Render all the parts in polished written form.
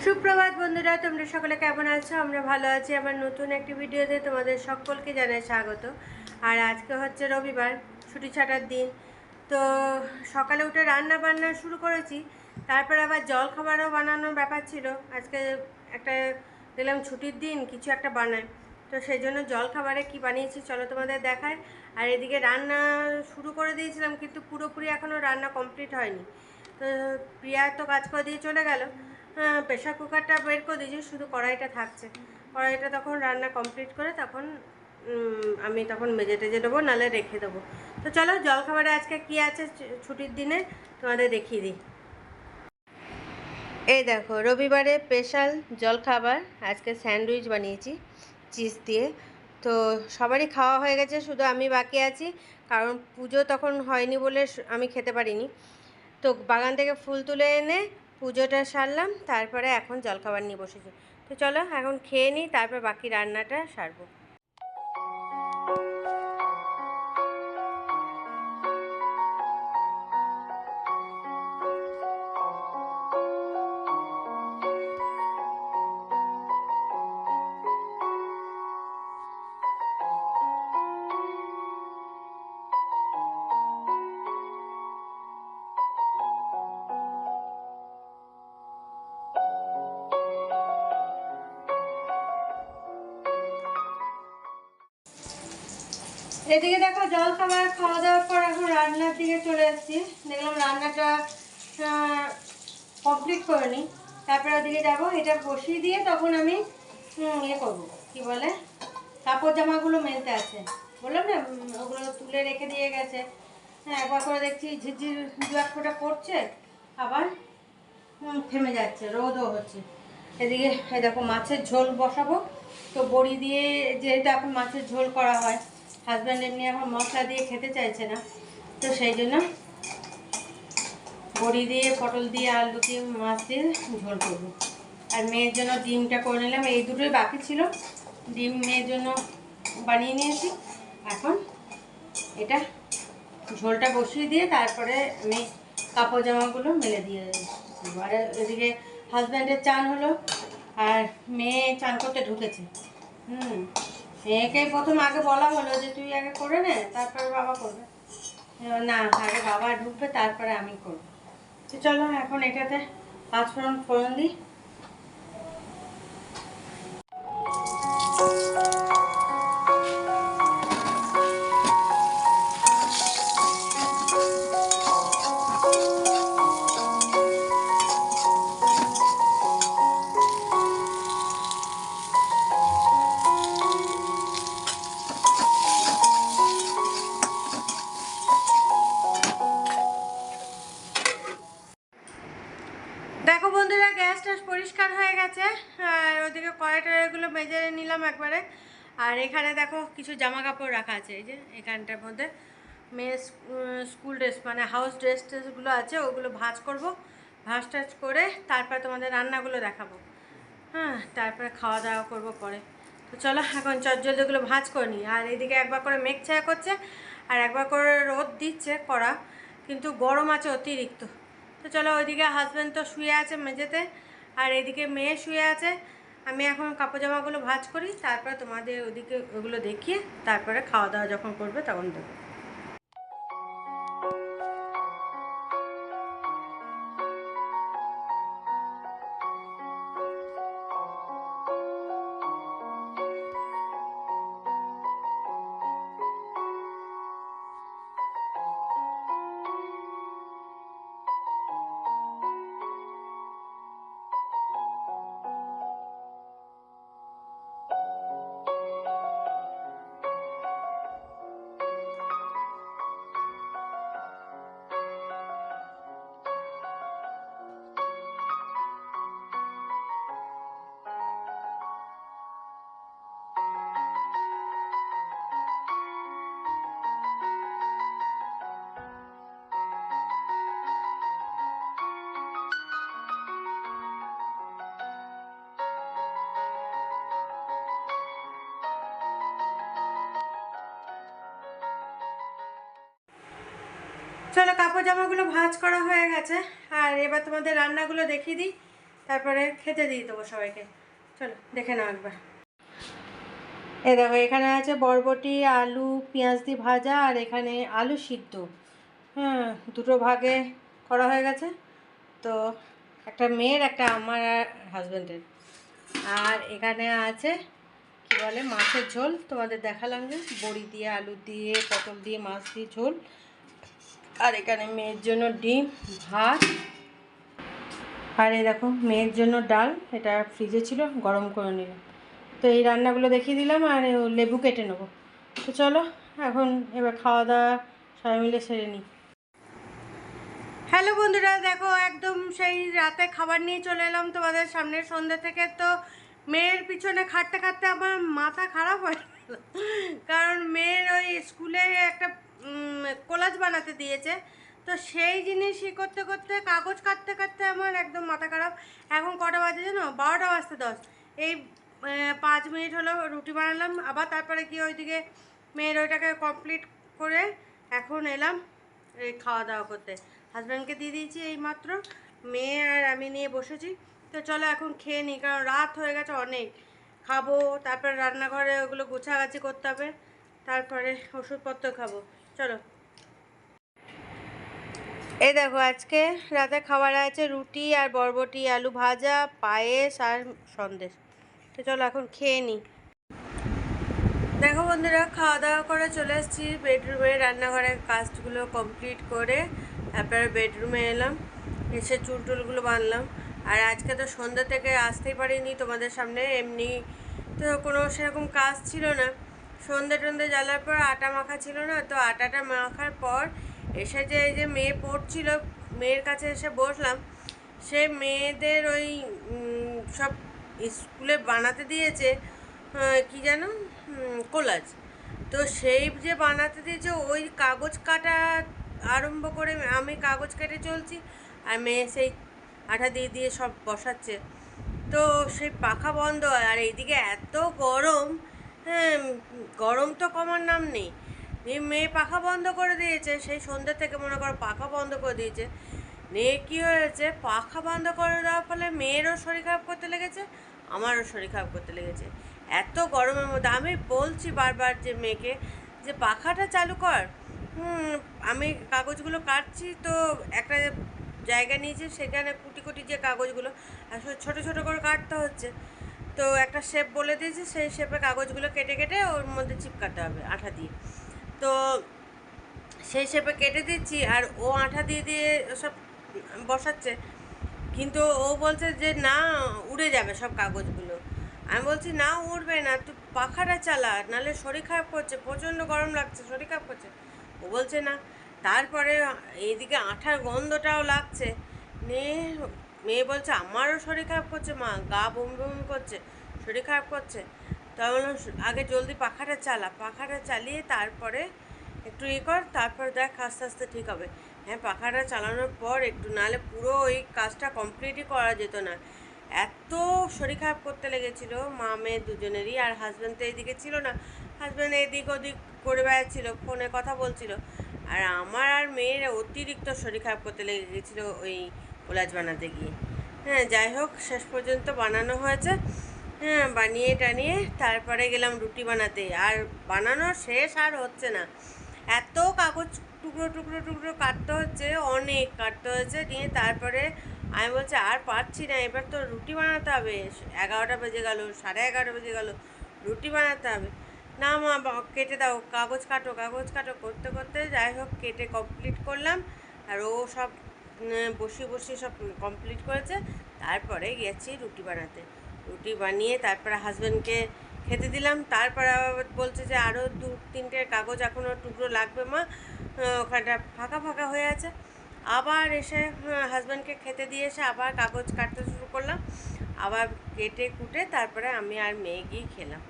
সুপ্রভাত বন্ধুরা, তোমরা সকলে কেমন আছো? আমরা ভালো আছি। আবার নতুন একটি ভিডিওতে তোমাদের সকলকে জানাই স্বাগত। আর আজকে হচ্ছে রবিবার, ছুটি ছাটার দিন। তো সকালে উঠে রান্না বান্না শুরু করেছি, তারপর আবার জল খাবারও বানানোর ব্যাপার ছিল। আজকে একটা দেখলাম ছুটির দিন, কিছু একটা বানায়, তো সেই জন্য জল খাবারে কী বানিয়েছি চলো তোমাদের দেখায়। আর এদিকে রান্না শুরু করে দিয়েছিলাম, কিন্তু পুরোপুরি এখনও রান্না কমপ্লিট হয়নি। তো প্রিয়া তো কাজ করে দিয়ে চলে গেল। প্রেশার কুকারটা বের করে দিয়েছি, শুধু কড়াইটা থাকছে। কড়াইটা তখন রান্না কমপ্লিট করে তখন আমি তখন মেজে টেজে দেবো, নাহলে রেখে দেবো। তো চলো জলখাবারে আজকে কী আছে ছুটির দিনে তোমাদের দেখিয়ে দিই। এই দেখো, রবিবারে স্পেশাল জলখাবার আজকে স্যান্ডউইচ বানিয়েছি চিজ দিয়ে। তো সবারই খাওয়া হয়ে গেছে, শুধু আমি বাকি আছি, কারণ পুজো তখন হয়নি বলে আমি খেতে পারিনি। তো বাগান থেকে ফুল তুলে এনে পুজোটা সারলাম, তারপরে এখন জলখাবার নিয়ে বসেছি। তো চলো এখন খেয়ে নিই, তারপর বাকি রান্নাটা সারবো। এদিকে দেখো, জলখাবার খাওয়া দাওয়ার পর এখন রান্নার দিকে চলে এসেছি। দেখলাম রান্নাটা কমপ্লিট করে নিই, তারপরে ওদিকে যাবো। এটা বসিয়ে দিয়ে তখন আমি ইয়ে করবো, কী বলে, কাপড় জামাগুলো মেলতে আছে। বললাম না, ওগুলো তুলে রেখে দিয়ে গেছে। হ্যাঁ, একবার করে দেখছি ঝিরঝির দু এক ফোঁটা পড়ছে, আবার থেমে যাচ্ছে, রোদও হচ্ছে। এদিকে দেখো মাছের ঝোল বসাবো। তো বড়ি দিয়ে যেহেতু এখন মাছের ঝোল করা হয়, হাজব্যান্ড এমনি এখন মশলা দিয়ে খেতে চাইছে না, তো সেই জন্য বড়ি দিয়ে, পটল দিয়ে, আলু দিয়ে, মাছ দিয়ে ঝোল করবো। আর মেয়ের জন্য ডিমটা করে নিলাম, এই দুটোই বাকি ছিল। ডিম মেয়ের জন্য বানিয়ে নিয়েছি। এখন এটা ঝোলটা বসিয়ে দিয়ে তারপরে আমি কাপড় জামাগুলো মেলে দিয়ে দেবো। আর এদিকে হাজব্যান্ডের চান হলো, আর মেয়ে চান করতে ঢুকেছে। মেয়েকেই প্রথম আগে বলা হলো যে তুই আগে করে নে, তারপরে বাবা করবে। না, আগে বাবা ঢুকবে, তারপরে আমি করবো। তো চলো এখন এটাতে পাঁচফোড়ন ফোড়ন দিই। দেখো বন্ধুরা, গ্যাস ট্যাস পরিষ্কার হয়ে গেছে, আর ওদিকে কড়াইগুলো মেজে নিলাম একবারে। আর এখানে দেখো কিছু জামা কাপড় রাখা আছে, এই যে এখানটার মধ্যে মেয়ের স্কুল ড্রেস, মানে হাউস ড্রেসগুলো আছে, ওগুলো ভাঁজ করব। ভাঁজ টাজ করে তারপরে তোমাদের রান্নাগুলো দেখাবো। হ্যাঁ, তারপরে খাওয়া দাওয়া করবো পরে। তো চলো এখন চটজলদিগুলো ভাঁজ করে নিই। আর এদিকে একবার করে মেঘ ছায়া করছে, আর একবার করে রোদ দিচ্ছে কড়া, কিন্তু গরম আছে অতিরিক্ত। তো চলো, ওইদিকে হাজব্যান্ড তো শুয়ে আছে মেঝেতে, আর এদিকে মেয়ে শুয়ে আছে। আমি এখন কাপড় জামাগুলো ভাঁজ করি, তারপরে তোমাদের ওদিকে ওগুলো দেখিয়ে তারপরে খাওয়া দাওয়া যখন করবে তখন দেবো। চলো কাপড় জামাগুলো ভাঁজ করা হয়ে গেছে, আর এবার তোমাদের রান্নাগুলো দেখিয়ে দিই। তারপরে খেতে দিয়ে দেবো সবাইকে। চলো দেখে নাও একবার। এই দেখো এখানে আছে বরবটি, আলু, পেঁয়াজ দিয়ে ভাজা, আর এখানে আলু সিদ্ধ। হ্যাঁ, দুটো ভাগে করা হয়ে গেছে। তো একটা মেয়ের, একটা আমার আর হাজব্যান্ডের। আর এখানে আছে কী বলে মাছের ঝোল, তোমাদের দেখালাম যে বড়ি দিয়ে, আলু দিয়ে, পটল দিয়ে, মাছ দিয়ে ঝোল। আর এখানে মেয়ের জন্য ডিম, ভাত। আর এই দেখো মেয়ের জন্য ডাল, এটা ফ্রিজে ছিল, গরম করে নিলাম। তো এই রান্নাগুলো দেখিয়ে দিলাম, আর লেবু কেটে নেবো। তো চলো এখন এবার খাওয়া দাওয়া সবাই মিলে সেরে নিই। হ্যালো বন্ধুরা, দেখো একদম সেই রাতে খাবার নিয়ে চলে এলাম তোমাদের সামনে সন্ধ্যা থেকে। তো মেয়ের পিছনে খাটতে খাটতে আমার মাথা খারাপ হয়ে গেল, কারণ মেয়ের ওই স্কুলে একটা কোলাজ বানাতে দিয়েছে। তো সেই জিনিসই করতে করতে, কাগজ কাটতে কাটতে আমার একদম মাথা খারাপ। এখন কটা বাজে জানো? 12টা বাজতে 10। এই 5 মিনিট হলো রুটি বানালাম, আবার তারপরে গিয়ে ওইদিকে মেয়ের ওইটাকে কমপ্লিট করে এখন এলাম এই খাওয়া দাওয়া করতে। হাজব্যান্ডকে দিয়ে দিয়েছি এইমাত্র, মেয়ে আর আমি নিয়ে বসেছি। তো চলো এখন খেয়ে নিই, কারণ রাত হয়ে গেছে অনেক। খাবো, তারপরে রান্নাঘরে ওগুলো গোছাগাছি করতে হবে, তারপরে ওষুধপত্র খাবো। চলো। এই দেখো আজকে রাতে খাবার আছে রুটি আর বরবটি আলু ভাজা, পায়েস আর সন্দেশ। তো চলো এখন খেয়ে নিই। দেখো বন্ধুরা, খাওয়া দাওয়া করে চলে এসেছি বেডরুমে, রান্নাঘরের কাজগুলো কমপ্লিট করে তারপরে বেডরুমে এলাম, এসে চুল টুলগুলো বাঁধলাম। আর আজকে তো সন্ধ্যা থেকে আসতেই পারিনি তোমাদের সামনে, এমনি তো কোনো সেরকম কাজ ছিল না। সন্ধ্যে টন্ধে জ্বালার পর আটা মাখা ছিল না, তো আটাটা মাখার পর এসে যে এই যে মেয়ে পড়ছিল, মেয়ের কাছে এসে বসলাম। সে মেয়েদের ওই সব স্কুলে বানাতে দিয়েছে কি যেন কোলাজ। তো সেই যে বানাতে দিয়েছে ওই কাগজ কাটা আরম্ভ করে আমি কাগজ কেটে চলছি, আর মেয়ে সেই আঠা দিয়ে দিয়ে সব বসাচ্ছে। তো সেই পাখা বন্ধ হয়, আর এইদিকে এত গরম, হ্যাঁ গরম তো কমার নাম নেই। মেয়ে পাখা বন্ধ করে দিয়েছে, সেই সন্ধ্যা থেকে মনে করো পাখা বন্ধ করে দিয়েছে। মেয়ে কী হয়েছে, পাখা বন্ধ করে দেওয়ার ফলে মেয়েরও শরীর খারাপ করতে লেগেছে, আমারও শরীর খারাপ করতে লেগেছে। এত গরমের মধ্যে আমি বলছি বারবার যে মেয়েকে যে পাখাটা চালু কর। আমি কাগজগুলো কাটছি, তো একটা জায়গা নিয়েছি, সেখানে কুটি কুটি যে কাগজগুলো আসলে ছোটো ছোটো করে কাটতে হচ্ছে। তো একটা শেপ বলে দিয়েছি, সেই শেপে কাগজগুলো কেটে কেটে ওর মধ্যে চিপকাতে হবে আঠা দিয়ে। তো সেই শেপে কেটে দিচ্ছি, আর ও আঠা দিয়ে দিয়ে সব বসাচ্ছে। কিন্তু ও বলছে যে না উড়ে যাবে সব কাগজগুলো। আমি বলছি না উড়বে না, তুই পাখাটা চালা, নাহলে শরীর খারাপ করছে, প্রচণ্ড গরম লাগছে, শরীর খারাপ করছে। ও বলছে না। তারপরে এইদিকে আঠার গন্ধটাও লাগছে, মেয়ে বলছে আমারও শরীর খারাপ করছে মা, গা বমি বমি করছে, শরীর খারাপ করছে। তো আমি বললাম আগে জলদি পাখাটা চালা, পাখাটা চালিয়ে তারপরে একটু কর, তারপর দেখ আস্তে আস্তে ঠিক হবে। হ্যাঁ, পাখাটা চালানোর পর একটু, নাহলে পুরো ওই কাজটা কমপ্লিটই করা যেত না। এত শরীর খারাপ করতে লেগেছিলো মা মেয়ে দুজনেরই। আর হাজব্যান্ড তো এইদিকে ছিল না, হাজব্যান্ড এদিক ওদিক করে বেড়াচ্ছিল, ফোনে কথা বলছিল। আর আমার আর মেয়ের অতিরিক্ত শরীর খারাপ করতে লেগে গেছিলো ওই কোলাজ বানাতে গিয়ে। হ্যাঁ, যাই হোক শেষ পর্যন্ত বানানো হয়েছে। হ্যাঁ, বানিয়ে টানিয়ে তারপরে গেলাম রুটি বানাতে। আর বানানো শেষ আর হচ্ছে না, এত কাগজ টুকরো টুকরো টুকরো কাটতে হচ্ছে, অনেক কাটতে হচ্ছে। নিয়ে তারপরে আমি বলছি আর পারছি না, এবার তো রুটি বানাতে হবে। 11টা বেজে গেল, 11:30 বেজে গেল, রুটি বানাতে হবে। না মা কেটে দাও, কাগজ কাটো কাগজ কাটো করতে করতে যাই হোক কেটে কমপ্লিট করলাম। আর ও সব বসিয়ে বসিয়ে সব কমপ্লিট করেছে। তারপরে গেছি রুটি বানাতে, রুটি বানিয়ে তারপরে হাজব্যান্ডকে খেতে দিলাম। তারপর আবার বলছে যে আরও 2-3টে কাগজ এখনও টুকরো লাগবে মা, ওখানটা ফাঁকা ফাঁকা হয়ে আছে। আবার এসে হাজব্যান্ডকে খেতে দিয়ে এসে আবার কাগজ কাটতে শুরু করলাম, আবার কেটে কুটে তারপরে আমি আর মেয়ে গিয়ে খেলাম।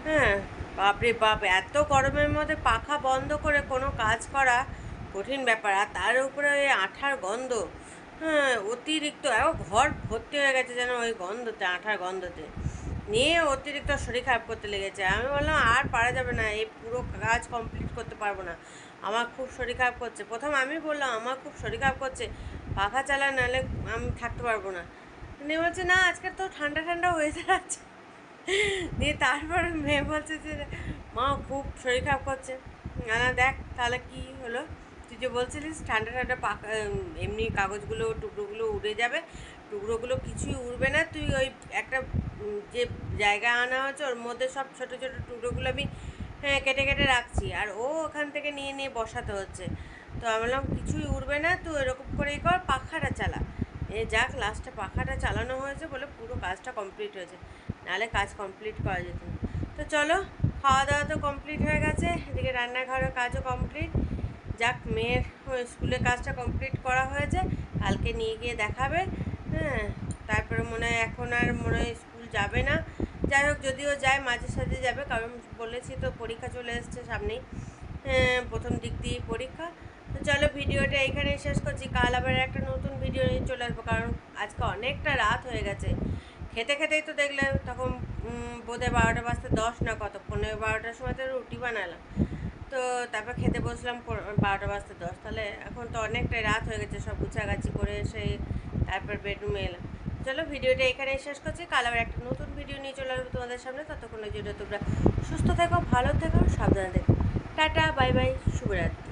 হ্যাঁ, বাপরে বাপ, এত গরমের মধ্যে পাখা বন্ধ করে কোনো কাজ করা কঠিন ব্যাপার। আর তার উপরে ওই আঠার গন্ধ, হ্যাঁ অতিরিক্ত, ঘর ভর্তি হয়ে গেছে যেন ওই গন্ধতে, আঠার গন্ধতে। নিয়ে অতিরিক্ত শরীর খারাপ করতে লেগেছে। আমি বললাম আর পারা যাবে না, এই পুরো কাজ কমপ্লিট করতে পারবো না, আমার খুব শরীর খারাপ করছে। প্রথম আমি বললাম আমার খুব শরীর খারাপ করছে, পাখা চালা, নাহলে আমি থাকতে পারবো না। নিয়ে বলছে না আজকে তো ঠান্ডা ঠান্ডা ওয়েদার আছে। দিয়ে তারপর মেয়ে বলছে যে মা খুব শরীর খারাপ করছে। না না দেখ তাহলে কি হলো, তুই যে বলছিলিস ঠান্ডা ঠান্ডা পাকা এমনি কাগজগুলো টুকরোগুলো উড়ে যাবে, টুকরোগুলো কিছুই উড়বে না। তুই ওই একটা যে জায়গা আনা হচ্ছে ওর মধ্যে সব ছোটো ছোটো টুকরোগুলো আমি কেটে কেটে রাখছি, আর ও ওখান থেকে নিয়ে নিয়ে বসাতে হচ্ছে। তো আমি বললাম কিছুই উড়বে না, তুই এরকম করেই কর, পাখাটা চালা। যাক লাস্টে পাখাটা চালানো হয়েছে বলে পুরো কাজটা কমপ্লিট হয়েছে, নাহলে কাজ কমপ্লিট করা যেত না। তো চলো, খাওয়া দাওয়া তো কমপ্লিট হয়ে গেছে, এদিকে রান্নাঘরের কাজও কমপ্লিট। যাক মেয়ের স্কুলের কাজটা কমপ্লিট করা হয়েছে, কালকে নিয়ে গিয়ে দেখাবে। হ্যাঁ, তারপরে মনে হয় এখন আর মনে হয় স্কুল যাবে না। যাই হোক যদিও যায় মাঝে সাঝে যাবে, কারণ বলেছি তো পরীক্ষা চলে এসছে সামনেই, প্রথম দিক দিয়েই পরীক্ষা। তো চলো ভিডিওটা এখানেই শেষ করছি, কাল আবার একটা নতুন ভিডিও নিয়ে চলে আসবো, কারণ আজকে অনেকটা রাত হয়ে গেছে। খেতে খেতেই তো দেখলে তখন বোধহয় 12টা বাজতে 10 না কত, 11:30-12টার সময় তো রুটি বানালাম। তো তারপর খেতে বসলাম 12টা বাজতে 10, তাহলে এখন তো অনেকটাই রাত হয়ে গেছে। সব গুছাগাছি করে এসে তারপর বেডরুমে এলাম। চলো ভিডিওটা এখানেই শেষ করছি, কাল আবার একটা নতুন ভিডিও নিয়ে চলে আসবো তোমাদের সামনে। ততক্ষণের জন্য তোমরা সুস্থ থেকো, ভালো থেকো, সাবধানে থেকো। টাটা, বাই বাই, শুভরাত্রি।